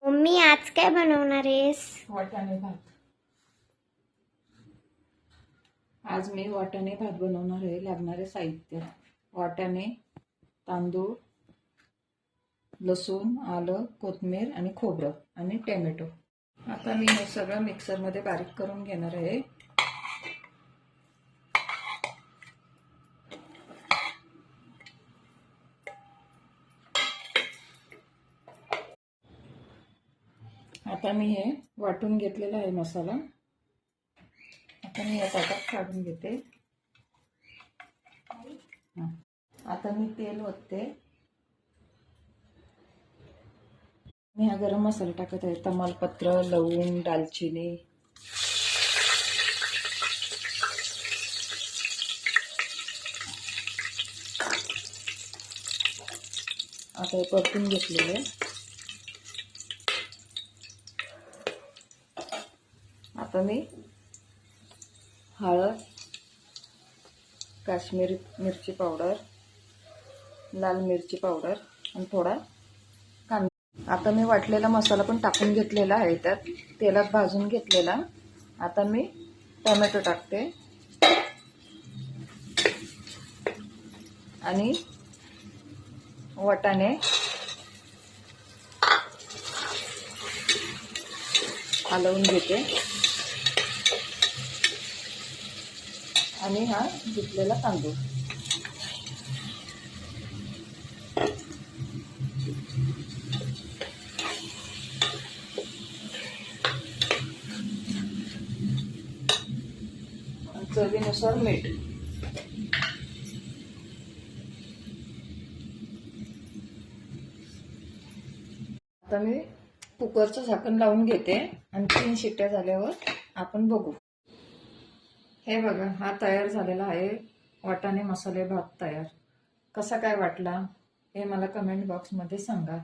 Mummy आज काय बनवणार आहेस? वाटाणे भात. आज मी वाटाणे भात बनवणार आहे. लागणारे साहित्य: वाटाणे, तांदूळ, लसूण, आलं, कोथिंबीर आणि खोबरं आणि टोमॅटो. आता मी हे सगळं मिक्सरमध्ये बारीक करून घेणार आहे. आता मी हे वाटून घेतलेला आहे मसाला. आता मी या ताटात काढून घेते. आता मी तेल ओतते. मी हा गरम मसाला टाकत आहे. तमालपत्र, लवंग, दालचिनी. आता हे परतून घेतलेले. आता मी हळद, काश्मीरी मिरची पावडर, लाल मिरची पावडर आणि थोडा कांदा. आता मी वाटलेला मसाला पण टाकून घेतलेला आहे. त्यात तेलात भाजून घेतलेला. आता मी टोमॅटो टाकते आणि वाटाणे हलवून घेते आणि हा धुतलेला तांदूळ. चवीनुसार मीठ. आता मी कुकरचं झाकण लावून घेते आणि 3 शिट्ट्या झाल्यावर आपण बघू. हे बघा, हा तयार झालेला आहे वाटाणे मसाले भात तयार. कसा काय वाटला हे मला कमेंट बॉक्समध्ये सांगा.